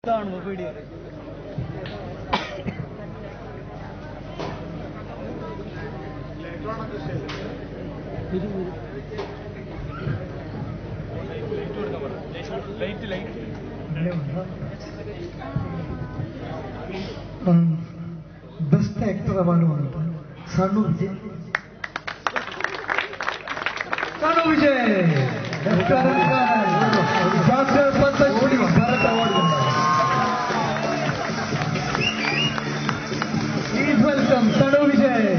Video best actor award വന്നിട്ട് Sannu Vijay. Sannu Vijay please welcome Sannu Vijay.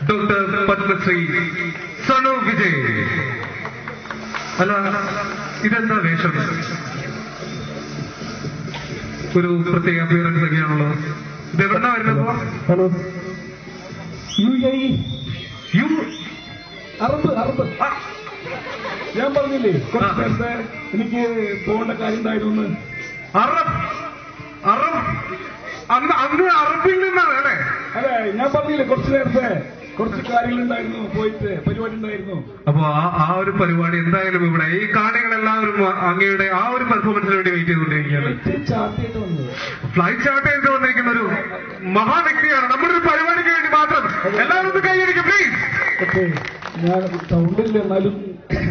Doctor Padmashri Sannu Vijay. അല്ല, ഇതെന്താ വേഷം? ഒരു പ്രത്യേക അപ്പിയറൻസ് ഒക്കെയാണല്ലോ. ഇതെവിടുന്നാ വരുന്നത്? Hello, Arab. ഞാൻ പറഞ്ഞില്ലേ കുറച്ച് നേരത്തെ എനിക്ക് പോകേണ്ട കാര്യം ഉണ്ടായിരുന്നു. അന്ന് അറബിൽ നിന്നാണ് അല്ലേ? അതെ, ഞാൻ പറഞ്ഞില്ലേ കുറച്ച് നേരത്തെ കുറച്ച് കാര്യങ്ങളുണ്ടായിരുന്നു, പോയിട്ട് പരിപാടി ഉണ്ടായിരുന്നു. അപ്പൊ ആ ഒരു പരിപാടി എന്തായാലും ഇവിടെ ഈ കാണികളെല്ലാവരും അങ്ങയുടെ ആ ഒരു പെർഫോമൻസിന് വേണ്ടി വെയിറ്റ് ചെയ്തുകൊണ്ടിരിക്കുകയാണ്. ഫ്ലൈറ്റ് ചാർട്ട് ചെയ്ത് വന്നിരിക്കുന്ന ഒരു മഹാവ്യക്തിയാണ്. നമ്മുടെ ഒരു പരിപാടിക്ക് വേണ്ടി മാത്രം എല്ലാവരും ഒന്ന് കൈയടിക്കും പ്ലീസ്. ഞാൻ സൗണ്ടില്ല, എന്നാലും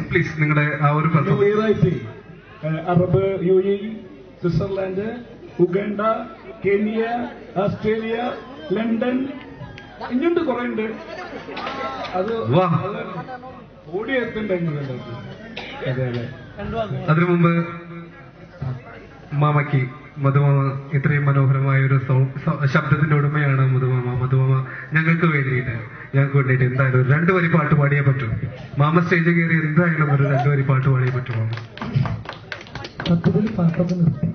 പ്ലീസ് നിങ്ങളുടെ ആ ഒരു performance. Arab, UAE, Switzerland, Uganda, Kenya, Australia, London, ഇങ്ങോട്ട് കുറെ ഉണ്ട്. അത് ഓടിയെത്തുണ്ടായിരുന്നു. അതെ അതെ. അതിനു മുമ്പ് മാമയ്ക്ക് മധുമാമ ഇത്രയും മനോഹരമായ ഒരു ശബ്ദത്തിന്റെ ഉടമയാണ് മധുമാമ ഞങ്ങൾക്ക് വേണ്ടിയിട്ട് എന്തായാലും ഒരു 2 വരി പാട്ട് പാടിയേ പറ്റൂ. മാമ സ്റ്റേജിൽ കയറി എന്തായാലും ഒരു 2 വരി പാട്ട് പാടിയേ പറ്റൂ. മാമ സത്യത്തിൽ പാട്ടൊക്കെ നിർത്തി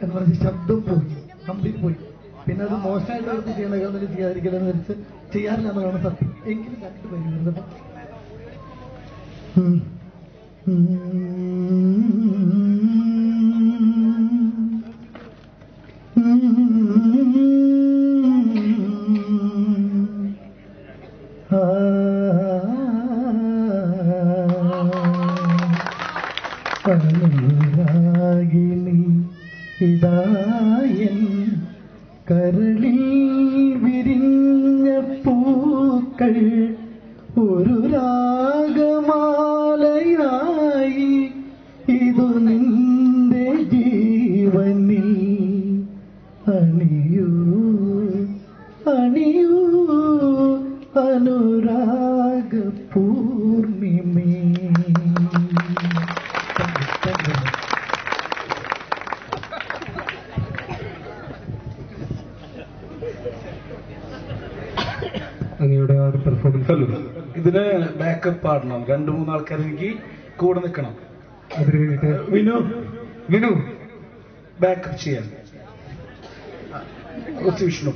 എന്ന് പറഞ്ഞ് ശബ്ദം പോയി, കംപ്ലീറ്റ് പോയി. പിന്നെ അത് മോശമായിട്ട് അവർക്ക് ചെയ്യണമെങ്കിൽ ചെയ്യാതിരിക്കലെന്ന് വെച്ച് ചെയ്യാറില്ല എന്നതാണ് സത്യം. എങ്കിലും 2 വരി അനുരാഗിണി ഇതായൻ കരളിൽ വിരിഞ്ഞ പൂക്കൾ ഒരു രാഗമാലയായി ഇതു നിന്റെ ജീവനിൽ അണിയൂ അണിയൂ അനുരാഗ പൂർണിമേ. അങ്ങയുടെ ആ ഒരു പെർഫോമൻസ് ഇതിന് ബാക്കപ്പ് പാടണം, 2-3 ആൾക്കാർ എനിക്ക് കൂടെ നിൽക്കണം. അതിന് വേണ്ടിയിട്ട് വിനു ബാക്കപ്പ് ചെയ്യാൻ. വിഷ്ണു,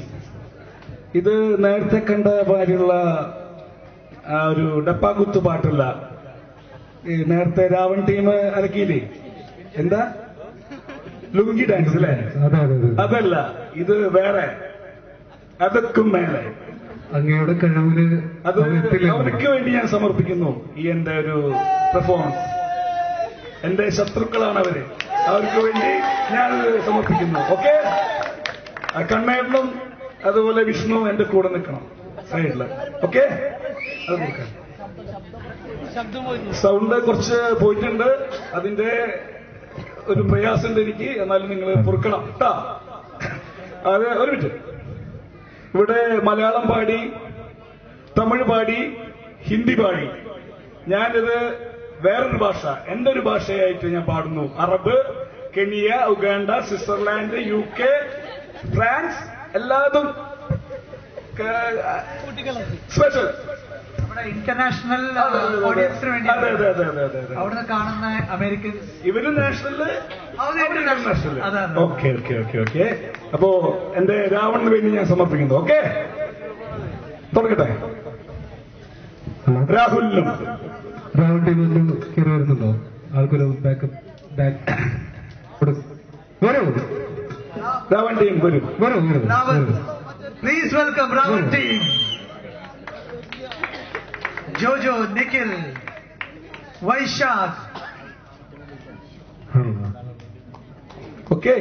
ഇത് നേരത്തെ കണ്ട ഭാര്യയുള്ള ആ ഒരു ഡപ്പാകുത്ത് പാട്ടല്ല. നേരത്തെ രാവൺ ടീം അലക്കിയില്ലേ, എന്താ ലുങ്കി ഡാൻസ് അല്ലേ? അതല്ല, ഇത് വേറെ, അതൊക്കെ മേലെ. അങ്ങയുടെ കഴിവിന് അത് അവർക്ക് വേണ്ടി ഞാൻ സമർപ്പിക്കുന്നു ഈ എന്റെ ഒരു പെർഫോമൻസ്. എന്റെ ശത്രുക്കളാണ് അവര്, അവർക്ക് വേണ്ടി ഞാനത് സമർപ്പിക്കുന്നു. ഓക്കെ, കണ്ണേട്ടനും അതുപോലെ വിഷ്ണു എന്റെ കൂടെ നിൽക്കണം സൈഡില്. ഓക്കെ, അത് നോക്കാം. സൗണ്ട് കുറച്ച് പോയിട്ടുണ്ട്, അതിന്റെ ഒരു പ്രയാസമുണ്ട് എനിക്ക്, എന്നാലും നിങ്ങൾ പൊറുക്കണം കേട്ടാ. അത് ഒരു മിനിറ്റ്. ഇവിടെ മലയാളം പാടി, തമിഴ് പാടി, ഹിന്ദി പാടി. ഞാനിത് വേറൊരു ഭാഷ, എന്റെ ഒരു ഭാഷയായിട്ട് ഞാൻ പാടുന്നു. Arab, Kenya, Uganda, Switzerland, UK, France, എല്ലാതും സ്പെഷ്യൽ. ഇന്റർനാഷണൽ ഓഡിയൻസിന് വേണ്ടി അവിടുന്ന് കാണുന്ന അമേരിക്കൻസ് ഇവര് national international. Okay okay okay okay. അപ്പോ എന്റെ രാവണിന് വേണ്ടി ഞാൻ സമർപ്പിക്കുന്നു. ഓക്കെ, തുടങ്ങട്ടെ. രാഹുലിനും ടീം കയറി വരുന്നുണ്ടോ? ആൾക്കൊരു ബാക്കപ്പ് രാവൺ ടീം വരും. Please welcome Ravan team. Jojo, Nikhil, Vaishakh. Okay,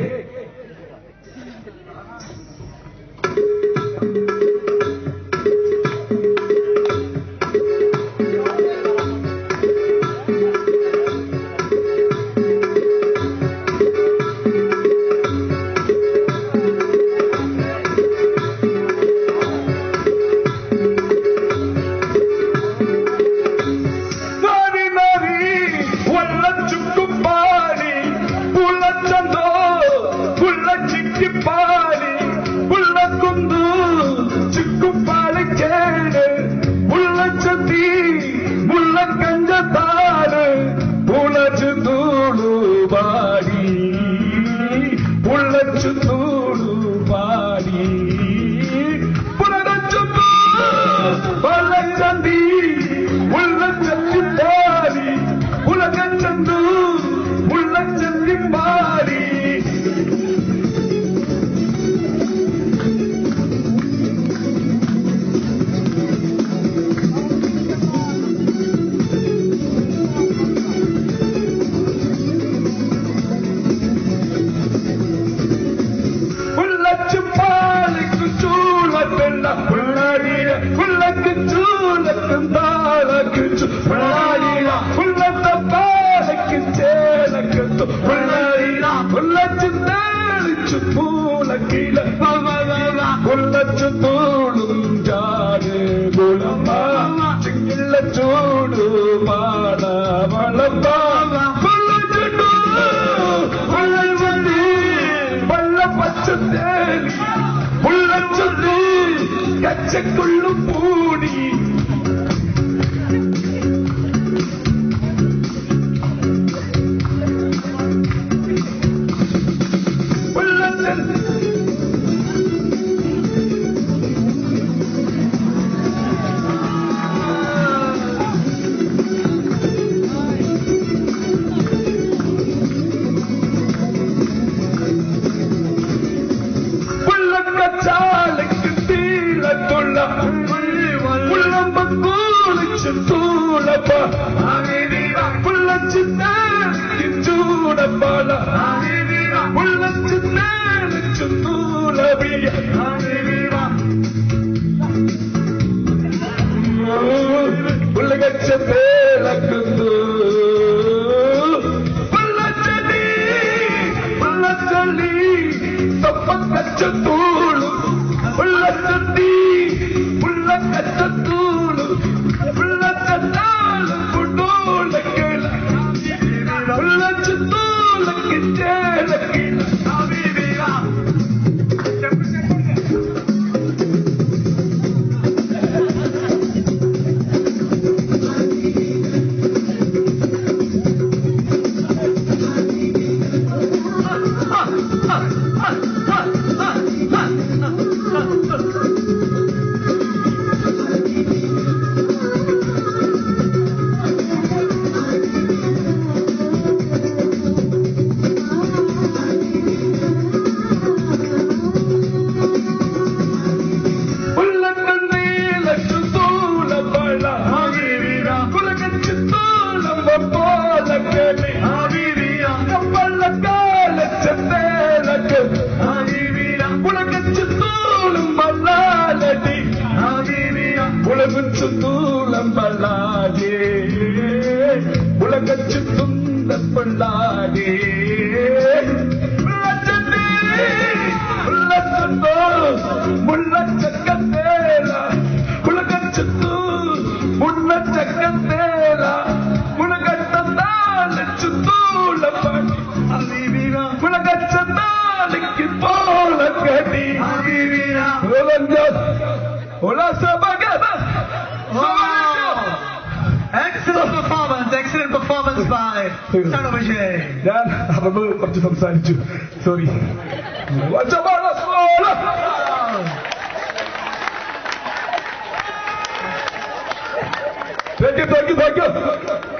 Hola, Sabagada. ഞാൻ അറബ് കുറച്ച് സംസാരിച്ചു, സോറി. Thank you.